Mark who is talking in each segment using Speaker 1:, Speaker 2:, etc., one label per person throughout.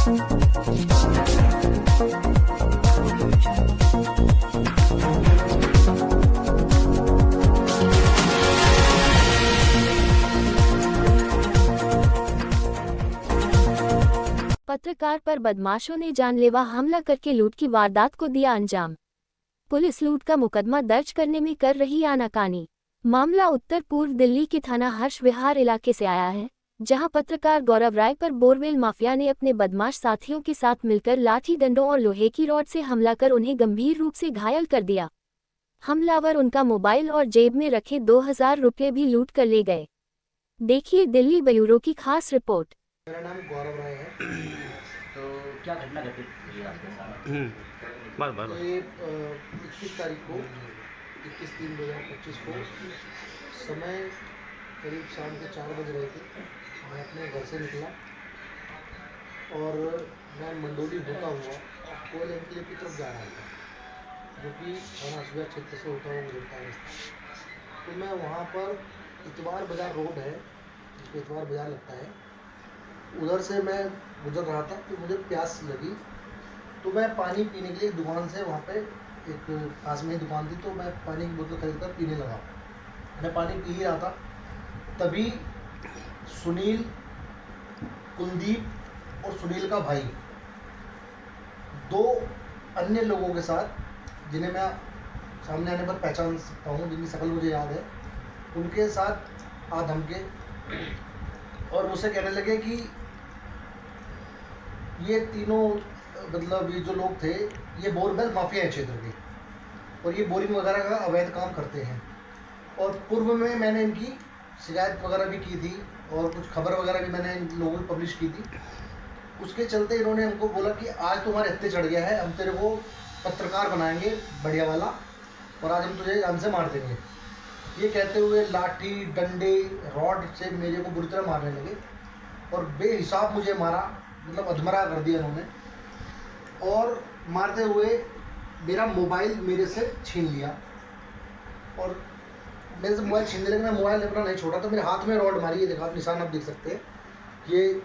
Speaker 1: पत्रकार पर बदमाशों ने जानलेवा हमला करके लूट की वारदात को दिया अंजाम। पुलिस लूट का मुकदमा दर्ज करने में कर रही आनाकानी। मामला उत्तर पूर्व दिल्ली के थाना हर्ष विहार इलाके से आया है, जहां पत्रकार गौरव राय पर बोरवेल माफिया ने अपने बदमाश साथियों के साथ मिलकर लाठी डंडों और लोहे की रॉड से हमला कर उन्हें गंभीर रूप से घायल कर दिया। हमलावर उनका मोबाइल और जेब में रखे 2000 रुपये भी लूट कर ले गए। देखिए दिल्ली ब्यूरो की खास रिपोर्ट।
Speaker 2: मेरा नाम गौरव राय है।
Speaker 3: तो क्या घटना घटित हुई आपके साथ?
Speaker 2: ये 21 तारीख को 21/3/2025 को समय करीब शाम के 4 बज रहे थे। मैं अपने घर से निकला और मैं मंडोली होता हुआ कोयल एनक्लेव की तरफ जा रहा था, जो कि थाना हसबिया क्षेत्र से होता हुआ गुजरता है। तो मैं वहाँ पर इतवार बाजार रोड है, जिसको इतवार बाजार लगता है, उधर से मैं गुजर रहा था। तो मुझे प्यास लगी, तो मैं पानी पीने के लिए दुकान से, वहाँ पे एक पास में ही दुकान थी, तो मैं पानी की बोतल खरीद कर पीने लगा। मैं पानी पी ही रहा था, तभी सुनील, कुलदीप और सुनील का भाई, 2 अन्य लोगों के साथ, जिन्हें मैं सामने आने पर पहचान सकता हूँ, जिनकी शक्ल मुझे याद है, उनके साथ आ धमके और मुझसे कहने लगे कि ये तीनों, मतलब ये जो लोग थे, ये बोरवेल माफिया है क्षेत्र के, और ये बोरिंग वगैरह का अवैध काम करते हैं। और पूर्व में मैंने इनकी शिकायत वगैरह भी की थी और कुछ खबर वगैरह भी मैंने इन लोगों को पब्लिश की थी। उसके चलते इन्होंने हमको बोला कि आज तुम्हारे हत्थे चढ़ गया है, हम तेरे को पत्रकार बनाएंगे बढ़िया वाला, और आज हम तुझे जान से मार देंगे। ये कहते हुए लाठी डंडे रॉड से मेरे को बुरी तरह मारने लगे और बेहिसाब मुझे मारा, मतलब अधमरा कर दिया इन्होंने। और मारते हुए मेरा मोबाइल मेरे से छीन लिया, और मेरे से मोबाइल छीनने लगे। मैं मोबाइल अपना नहीं छोड़ा, तो मेरे हाथ में रॉड मारी, ये देखा आप, निशान आप देख सकते हैं। ये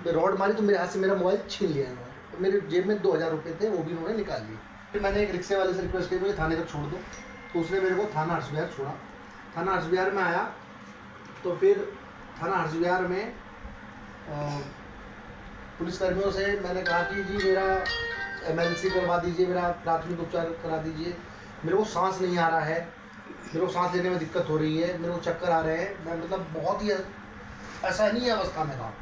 Speaker 2: रॉड मारी तो मेरे हाथ से मेरा मोबाइल छीन लिया इन्होंने। तो मेरे जेब में 2000 रुपये थे, वो भी उन्होंने निकाल लिए। फिर मैंने एक रिक्शे वाले से रिक्वेस्ट की, मुझे थाने तक छोड़ दो, तो उसने मेरे को थाना हर्ष विहार छोड़ा। थाना हर्ष विहार में आया, तो फिर थाना हर्ष विहार में पुलिसकर्मियों से मैंने कहा कि जी मेरा MLC करवा दीजिए, मेरा प्राथमिक उपचार करा दीजिए, मेरे को सांस नहीं आ रहा है, मेरे को सांस लेने में दिक्कत हो रही है, मेरे को चक्कर आ रहे हैं, मैं मतलब बहुत ही असहनीय अवस्था में था।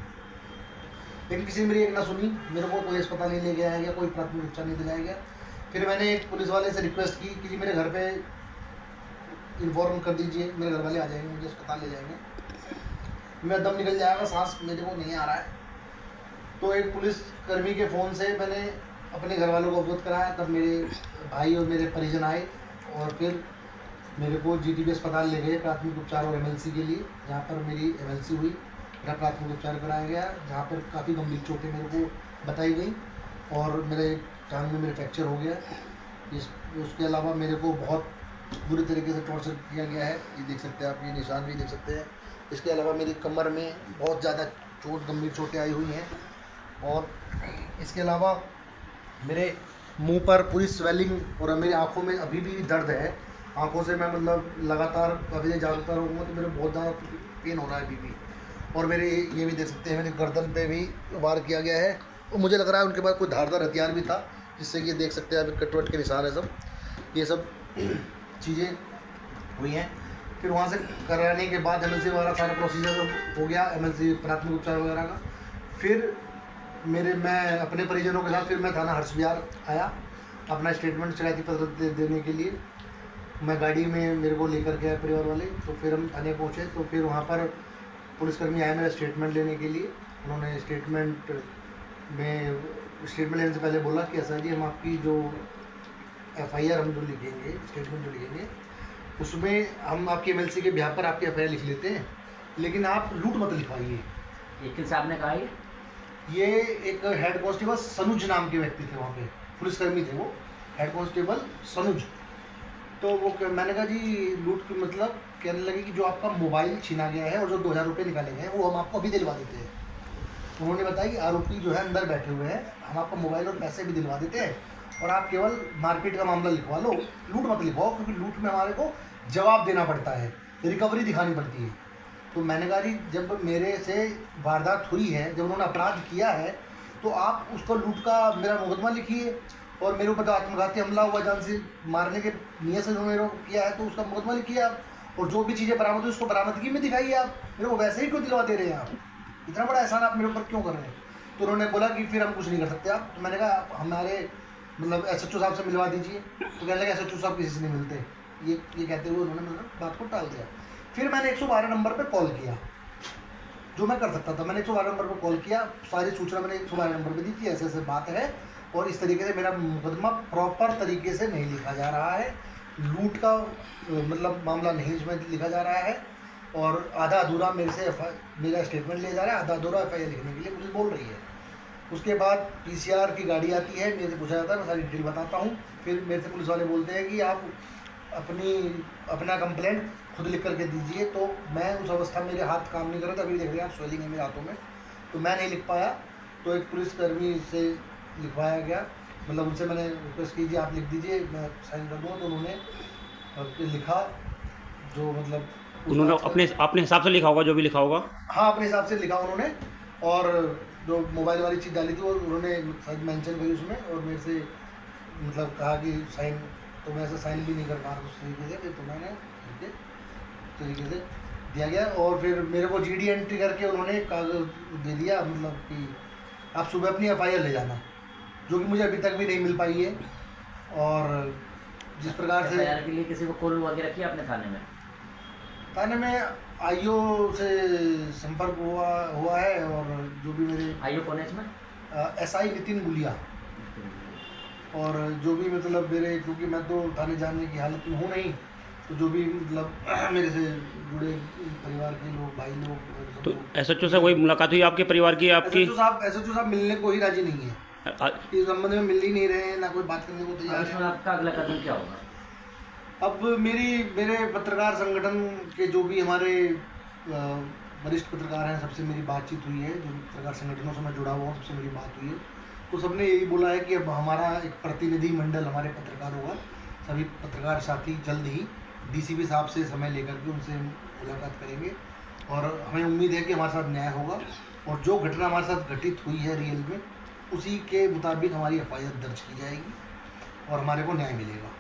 Speaker 2: लेकिन किसी ने मेरी एक ना सुनी, मेरे को कोई अस्पताल नहीं ले गया गया, कोई प्राथमिक उपचार नहीं दिलाया गया। फिर मैंने एक पुलिस वाले से रिक्वेस्ट की कि जी मेरे घर पे इन्फॉर्म कर दीजिए, मेरे घर वाले आ जाएंगे, मुझे अस्पताल ले जाएंगे, मेरा दम निकल जाएगा, सांस मेरे को नहीं आ रहा है। तो एक पुलिस कर्मी के फ़ोन से मैंने अपने घर वालों को अवगत कराया। तब मेरे भाई और मेरे परिजन आए और फिर मेरे को GTB अस्पताल ले गए प्राथमिक उपचार और MLC के लिए, जहाँ पर मेरी MLC हुई, मेरा प्राथमिक उपचार कराया गया, जहाँ पर काफ़ी गंभीर चोटें मेरे को बताई गई और मेरे टांग में मेरे फ्रैक्चर हो गया। उसके अलावा मेरे को बहुत बुरी तरीके से टॉर्चर किया गया है, ये देख सकते हैं आप, ये निशान भी देख सकते हैं। इसके अलावा मेरी कमर में बहुत ज़्यादा गंभीर चोटें आई हुई हैं, और इसके अलावा मेरे मुंह पर पूरी स्वेलिंग और मेरी आंखों में अभी भी दर्द है। आंखों से मैं मतलब लगातार कभी जागता रहूँगा तो मेरे बहुत ज़्यादा पेन हो रहा है अभी भी। और मेरे ये भी देख सकते हैं, मेरे गर्दन पे भी वार किया गया है, और मुझे लग रहा है उनके पास कोई धारदार हथियार भी था, जिससे कि ये देख सकते हैं अभी कटवट के निशान है सब, ये सब चीज़ें हुई हैं। फिर वहाँ से कराने के बाद MLC वगैरह सारा प्रोसीजर हो गया, MLC प्राथमिक उपचार वगैरह का। फिर मैं अपने परिजनों के साथ फिर मैं थाना हर्ष विहार आया अपना स्टेटमेंट शिकायती पत्र देने के लिए। मैं गाड़ी में मेरे को लेकर के आए परिवार वाले, तो फिर हम थाने पहुँचे। तो फिर वहाँ पर पुलिसकर्मी आए मेरा स्टेटमेंट लेने के लिए। उन्होंने स्टेटमेंट लेने से पहले बोला कि ऐसा जी हम आपकी जो FIR हम जो लिखेंगे, स्टेटमेंट जो लिखेंगे, उसमें हम आपकी MLC के बिहाफ पर आपकी FIR लिख लेते हैं, लेकिन आप लूट मत लिखवाइए।
Speaker 3: ये किन साहब ने कहा?
Speaker 2: ये एक हेड कांस्टेबल सनुज नाम के व्यक्ति थे, वहाँ पे पुलिसकर्मी थे, वो हेड कांस्टेबल सनुज। तो वो मैंने कहा जी लूट की मतलब, कहने लगे कि जो आपका मोबाइल छीना गया है और जो 2000 रुपये निकाले गए हैं वो हम आपको अभी दिलवा देते हैं। उन्होंने बताया कि आरोपी जो है अंदर बैठे हुए हैं, हम आपका मोबाइल और पैसे भी दिलवा देते हैं और आप केवल मारपीट का मामला लिखवा लो, लूट मत लिखवाओ, क्योंकि लूट में हमारे को जवाब देना पड़ता है, रिकवरी दिखानी पड़ती है। तो मैंने कहा जी जब मेरे से वारदात हुई है, जब उन्होंने अपराध किया है, तो आप उसको लूट का मेरा मुकदमा लिखिए, और मेरे ऊपर तो आत्मघाती हमला हुआ, जान से मारने के नियत से उन्होंने मेरे को किया है, तो उसका मुकदमा लिखिए आप, और जो भी चीज़ें बरामद हुई उसको बरामदगी में दिखाइए आप, मेरे को वैसे ही क्यों दिलवा दे रहे हैं आप, इतना बड़ा एहसान आप मेरे ऊपर क्यों कर रहे हैं। तो उन्होंने बोला कि फिर हम कुछ नहीं कर सकते आप। तो मैंने कहा आप हमारे मतलब SHO साहब से मिलवा दीजिए। तो कहने लगे SHO साहब किसी से नहीं मिलते, ये कहते हुए उन्होंने मतलब बात को टाल दिया। फिर मैंने 112 नंबर पर कॉल किया, जो मैं कर सकता था, मैंने 112 नंबर पर कॉल किया, सारी सूचना मैंने 112 नंबर पर दी थी, ऐसे ऐसे बात है और इस तरीके से मेरा मुकदमा प्रॉपर तरीके से नहीं लिखा जा रहा है, लूट का मतलब मामला नहीं इसमें लिखा जा रहा है, और आधा अधूरा मेरे से मेरा स्टेटमेंट लिया जा रहा है, आधा अधूरा FIR लिखने के लिए पुलिस बोल रही है। उसके बाद PCR की गाड़ी आती है, मेरे से पूछा जाता है, मैं सारी डिटेल बताता हूँ। फिर मेरे से पुलिस वाले बोलते हैं कि आप अपना कंप्लेंट खुद लिख करके दीजिए। तो मैं उस अवस्था में मेरे हाथ काम नहीं कर रहे थे, अभी देख रहे हैं आप स्वेलिंग है मेरे हाथों में, तो मैं नहीं लिख पाया। तो एक पुलिसकर्मी से लिखवाया गया, मतलब उनसे मैंने रिक्वेस्ट की जी आप लिख दीजिए, मैं साइन कर दूँगा। तो उन्होंने लिखा, जो मतलब
Speaker 4: उन्होंने अपने हिसाब से लिखा होगा, जो भी लिखा होगा।
Speaker 2: हाँ, अपने हिसाब से लिखा उन्होंने, और जो मोबाइल वाली चीज़ डाली थी वो उन्होंने शायद मेंशन करी उसमें, और मेरे से मतलब कहा कि साइन, तो मैं ऐसे साइन भी नहीं कर पा रहा उस तरीके से, फिर तो मैंने करके तरीके से दिया गया। और फिर मेरे को GD एंट्री करके उन्होंने कागज दे दिया, मतलब कि आप सुबह अपनी FIR ले जाना, जो कि मुझे अभी तक भी नहीं मिल पाई है। और जिस प्रकार से
Speaker 3: FIR के लिए किसी को कॉल वगैरह किया अपने थाने में?
Speaker 2: थाने में IO से संपर्क हुआ है, और जो भी मेरे
Speaker 3: IO कौन है इसमें?
Speaker 2: SI नितिन गुलिया, और जो भी मतलब मेरे, क्योंकि मैं तो थाने जाने की हालत में हूँ नहीं, तो जो भी मतलब मेरे से जुड़े परिवार के लोग, भाई लोग,
Speaker 4: तो SHO से कोई मुलाकात हुई आपके परिवार की आपकी?
Speaker 2: SHO साहब मिलने को ही राजी नहीं है, इस संबंध में मिल ही नहीं रहे हैं, ना कोई बात करने को तैयार
Speaker 3: इसमें
Speaker 2: है।
Speaker 3: आपका अगला कदम क्या होगा?
Speaker 2: अब मेरे पत्रकार संगठन के जो भी हमारे वरिष्ठ पत्रकार हैं, सबसे मेरी बातचीत हुई है, जो पत्रकार संगठनों से मैं जुड़ा हुआ हूँ, सबसे मेरी बात हुई है, तो सबने यही बोला है कि अब हमारा एक प्रतिनिधि मंडल हमारे पत्रकार होगा, सभी पत्रकार साथी जल्द ही DCP साहब से समय लेकर के उनसे मुलाकात करेंगे, और हमें उम्मीद है कि हमारे साथ न्याय होगा, और जो घटना हमारे साथ घटित हुई है रियल में, उसी के मुताबिक हमारी FIR दर्ज की जाएगी और हमारे को न्याय मिलेगा।